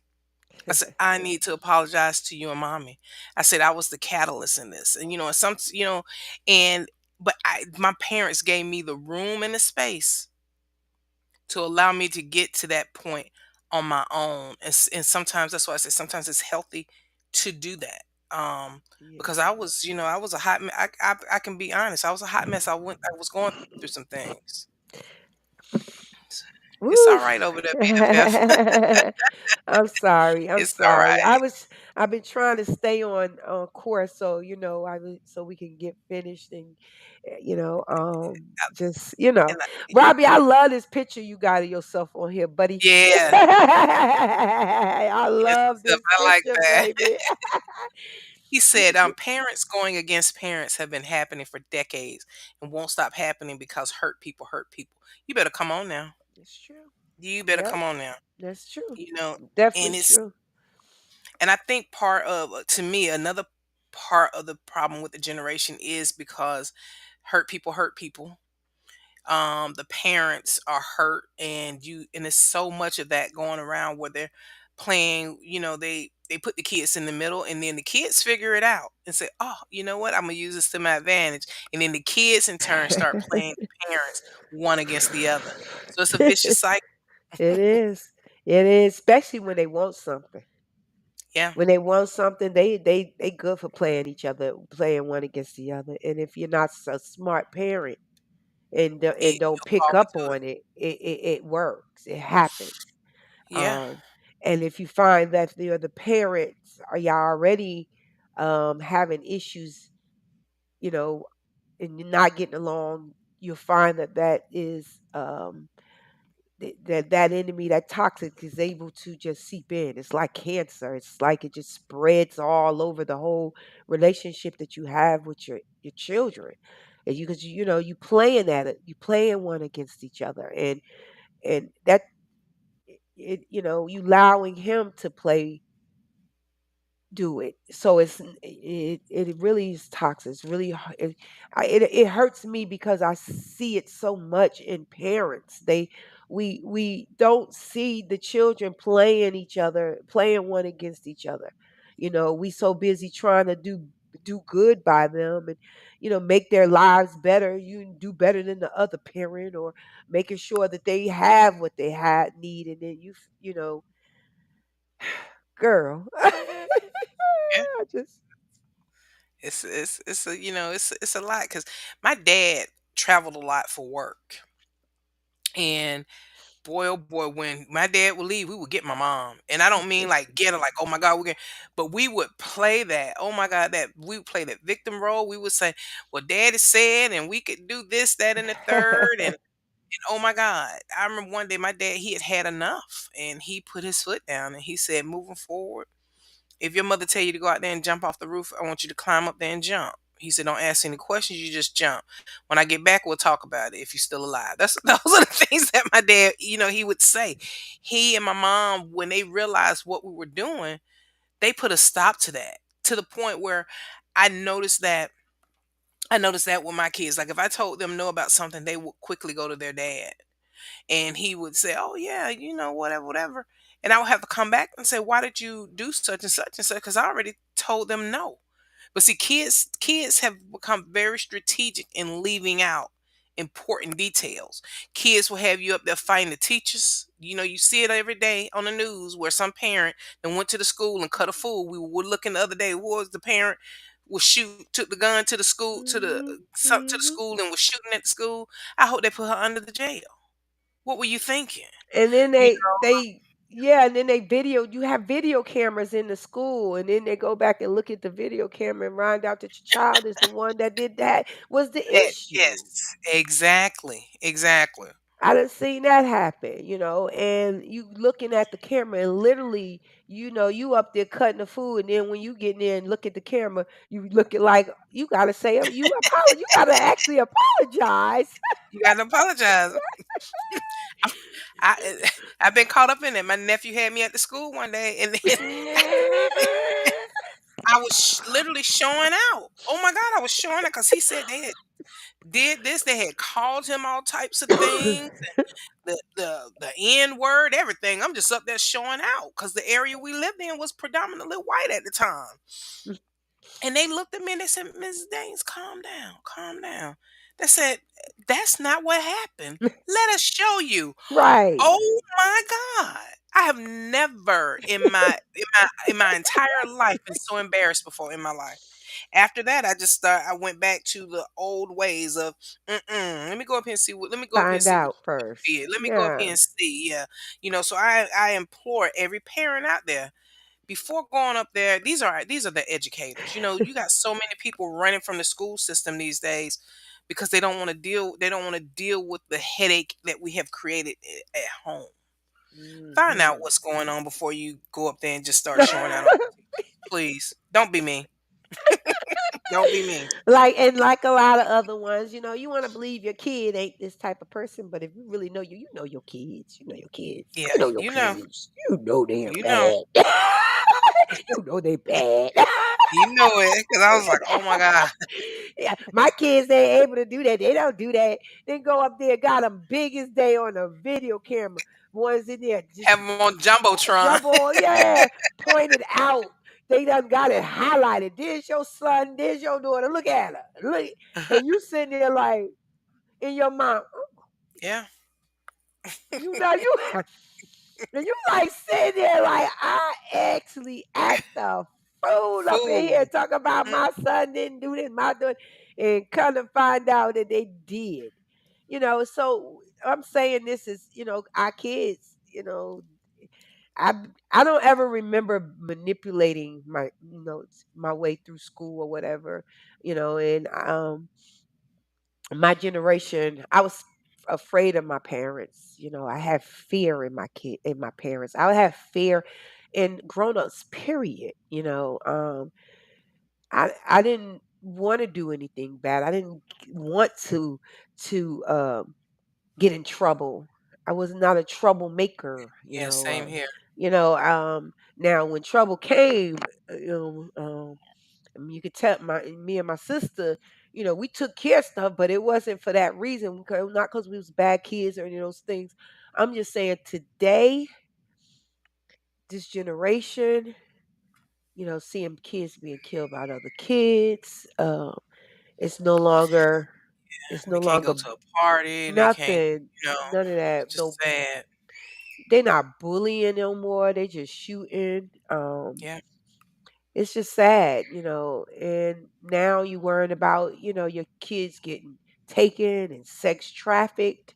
I said, I need to apologize to you and mommy. I said, I was the catalyst in this. And, and and, but my parents gave me the room and the space to allow me to get to that point on my own. And sometimes that's why I say sometimes it's healthy to do that. Yeah. Because I was a hot mess. I can be honest. I was a hot mess. I was going through some things. It's Woo. all right over there, BFF. I'm sorry. I'm It's all sorry. right. I've been trying to stay on course so so we can get finished and just And Robbie, I love this picture you got of yourself on here, buddy. yeah, I that's love what's up. this I like picture, that. baby. He said, parents going against parents have been happening for decades and won't stop happening because hurt people hurt people. You better come on now. It's true. You better Yep, come on now. that's true. You know, and Definitely it's true. and I think part of to me another part of the problem with the generation is because hurt people hurt people. The parents are hurt, and there's so much of that going around where they're playing, they put the kids in the middle, and then the kids figure it out and say, oh, you know what, I'm gonna use this to my advantage, and then the kids in turn start playing the parents one against the other, so it's a vicious cycle. It is. It is, especially when they want something. Yeah. When they want something, they good for playing each other, playing one against the other. And if you're not a smart parent and don't You'll pick fall up into it. on it, it works. It happens. Yeah. Um, and if you find that the parents are y'all already having issues, you know, and you're not getting along, you'll find that that is that enemy, that toxic, is able to just seep in. It's like cancer. It's like it just spreads all over the whole relationship that you have with your children. And you, because you playing at it, you playing one against each other, and that you allowing him to play do it. So it really is toxic. It's really it hurts me because I see it so much in parents. We don't see the children playing each other, playing one against each other. We so busy trying to do good by them and make their lives better. You do better than the other parent, or making sure that they have what they had need, and then girl. Yeah. I just It's a it's a lot because my dad traveled a lot for work, and boy, oh boy, when my dad would leave, we would get my mom. And I don't mean like get her like, oh my God, we're gonna, but we would play that. Oh my God, that we would play that victim role. We would say, well, daddy said, and we could do this, that, and the third. And oh my God. I remember one day my dad, he had had enough, and he put his foot down and he said, moving forward, if your mother tell you to go out there and jump off the roof, I want you to climb up there and jump. He said, "Don't ask any questions. You just jump. When I get back, we'll talk about it. If you're still alive." That's those are the things that my dad, he would say. He and my mom, when they realized what we were doing, they put a stop to that. To the point where I noticed that I noticed that with my kids. Like if I told them no about something, they would quickly go to their dad, and he would say, "Oh yeah, whatever, whatever." And I would have to come back and say, "Why did you do such and such and such?" Because I already told them no. But see, kids have become very strategic in leaving out important details. Kids will have you up there fighting the teachers. You see it every day on the news where some parent then went to the school and cut a fool. We were looking the other day. Who was the parent? Was shoot took the gun to the school Mhm, to the mhm. school and was shooting at the school. I hope they put her under the jail. What were you thinking? And then You they yeah, and then they video you have video cameras in the school, and then they go back and look at the video camera and find out that your child is the one that did that was the that issue. yes, exactly, exactly. I done seen that happen, and you looking at the camera and literally, you up there cutting the food, and then when you get in there and look at the camera, you looking like you gotta say you gotta actually apologize. You gotta apologize. I, I I've been caught up in it. My nephew had me at the school one day, and then I was literally showing out. Oh my God, I was showing out because he said they had did this. They had called him all types of things. The N word, everything. I'm just up there showing out because the area we lived in was predominantly white at the time. And they looked at me and they said, "Mrs. Daines, calm down, calm down." They said, "That's not what happened. Let us show you." Right. Oh my God. I have never in my entire life been so embarrassed before in my life. After that, I went back to the old ways of let me go up here and see Find what out you first. did. Let me go up Yeah. here and see. Yeah. So I implore every parent out there before going up there, these are the educators. You got so many people running from the school system these days because they don't want to deal with the headache that we have created at home. Find out Mhm. what's going on before you go up there and just start showing out on TV. Please, don't be me. Don't be me. like a lot of other ones, you want to believe your kid ain't this type of person, but if you really know you know your kids. You know your kids. Yeah, You know your you know, kids. You know they're you know, bad. You know they bad. you know it. Because I was like, oh my God, Yeah, my kids they ain't able to do that. They don't do that. They go up there, got them biggest day on a video camera. Ones in there just have them on jumbotron. jump on, yeah, pointed out. They done got it highlighted. There's your son, there's your daughter. Look at her. Look, and you sitting there like in your mind, Yeah, you and you like sitting there like I actually act the fool up in here fool. talking about Mm, my son didn't do this, my daughter, and come to find out that they did. So I'm saying this is, our kids, I I don't ever remember manipulating my way through school or whatever, and my generation, I was afraid of my parents. I have fear in my parents. I have fear in grown-ups, period. I didn't want to do anything bad. I didn't want to get in trouble. I was not a troublemaker, yeah, same here. now when trouble came, you could tell me and my sister, we took care of stuff, but it wasn't for that reason. Not because we was bad kids or any of those things. I'm just saying today, this generation, seeing kids being killed by other kids, it's no longer, it's They no can't go longer to a party. They can't, nothing, you know, none of that. it's just No, sad. they're not bullying no more. They just shooting. Yeah, It's just sad, and now you worrying about, your kids getting taken and sex trafficked.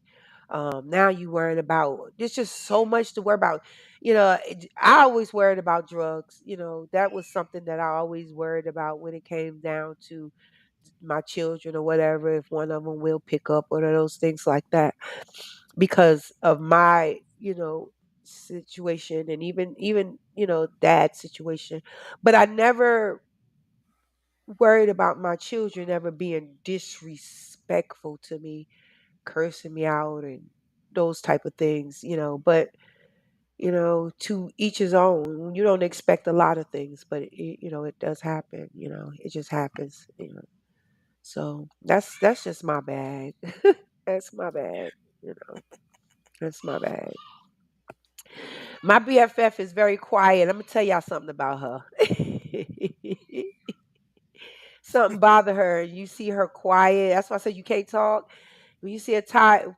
Now you worrying about, there's just so much to worry about. I always worried about drugs. That was something that I always worried about when it came down to my children or whatever, if one of them will pick up or those things like that, because of my, situation, and even dad's situation. But I never worried about my children ever being disrespectful to me, cursing me out and those type of things, but to each his own. You don't expect a lot of things, but it does happen. It just happens. So that's just my bag. That's my bag. You know, that's my bag. My BFF is very quiet. I'm gonna tell y'all something about her. Something bother her. You see her quiet. That's why I said you can't talk. When you see her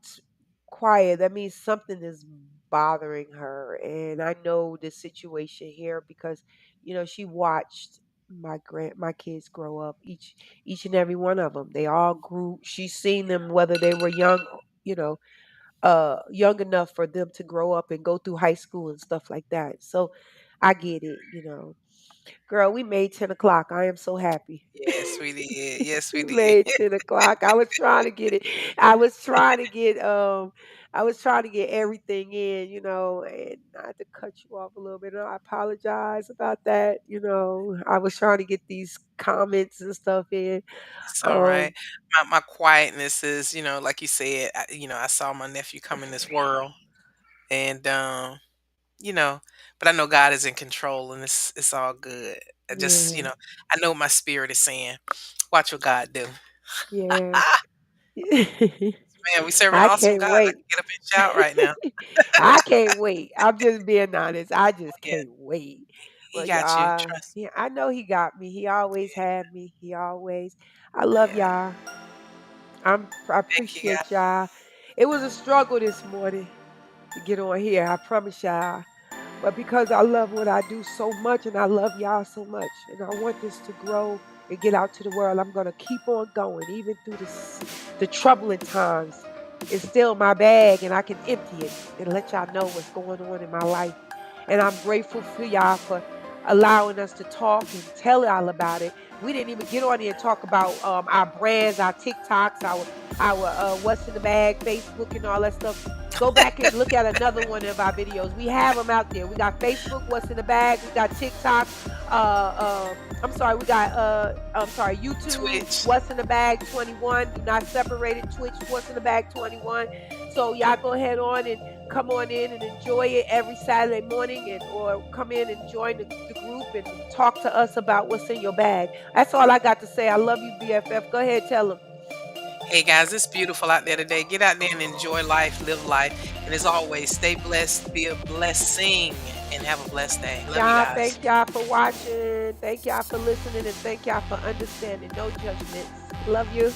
quiet, that means something is bothering her. And I know the situation here because she watched my kids grow up, each and every one of them. They all grew. She's seen them whether they were young, you know, young enough for them to grow up and go through high school and stuff like that. So I get it. Girl, we made 10 o'clock. I am so happy. Yes, we did. Yes, we We did. made 10 o'clock. I was trying to get it. I was trying to get I was trying to get everything in, and not to cut you off a little bit. I apologize about that. I was trying to get these comments and stuff in. It's all right. Um, My quietness is, like you said, I saw my nephew come in this world, and you know, but I know God is in control, and it's all good. I just, yeah, I know what my spirit is saying. Watch what God do. yeah. Man, we serve an I awesome can't God. I wait. can get up and shout right now. I can't wait. I'm just being honest. I just Yeah, can't wait. He But got you. y'all, Trust. yeah, I know he got me. He always had me. He always. I Me. love Yeah. y'all. I Thank you, appreciate y'all. It was a struggle this morning to get on here. I promise y'all. But because I love what I do so much and I love y'all so much and I want this to grow and get out to the world, I'm going to keep on going even through the troubling times. It's still my bag and I can empty it and let y'all know what's going on in my life. And I'm grateful for y'all for allowing us to talk and tell y'all about it. We didn't even get on here and talk about our brands, our TikToks, our what's in the bag, Facebook, and all that stuff. Go back and look at another one of our videos. We have them out there. We got Facebook, what's in the bag. We got TikTok. I'm sorry, YouTube, Twitch. what's in the bag 21. Do not separate it. Twitch, what's in the bag 21. So y'all go ahead on and come on in and enjoy it every Saturday morning, and or come in and join the group and talk to us about what's in your bag. That's all I got to say. I love you, BFF. Go ahead, tell them. Hey guys, it's beautiful out there today. Get out there and enjoy life, live life, and as always, stay blessed, be a blessing, and have a blessed day. Love you Y'all, guys. thank y'all for watching. Thank y'all for listening, and thank y'all for understanding. No judgments. Love you.